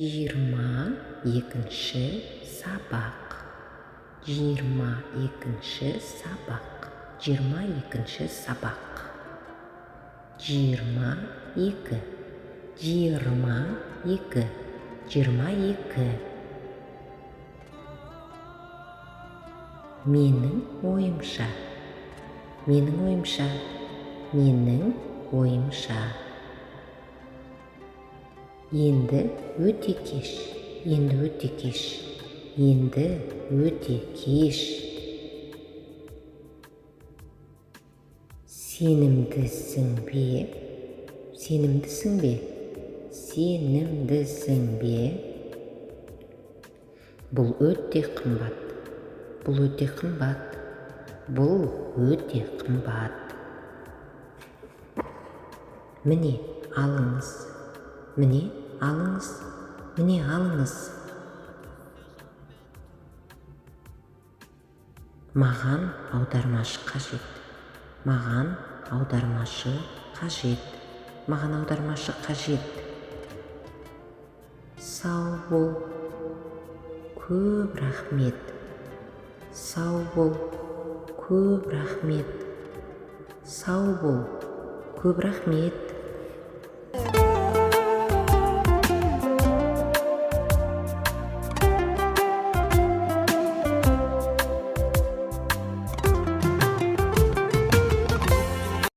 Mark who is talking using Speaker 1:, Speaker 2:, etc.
Speaker 1: 22-ші сабақ. 22-ші сабақ. 22-ші сабақ. 22. 22. 22. Менің ойымша. Менің ойымша. Менің ойымша. Енді өте кеш. Енді өте кеш. Енді өте кеш. Сенімдісің бе? Сенімдісің бе? Сенімдісің бе? Бұл өте қымбат. Бұл өте қымбат. Бұл өте қымбат. Міне алыңыз. Міне алыңыз. Міне алыңыз. Маған аудармашы қажет. Маған аудармашы қажет. Маған аудармашы қажет. Сау бол. Көп рахмет. Сау бол. Көп рахмет. Сау бол. Көп рахмет.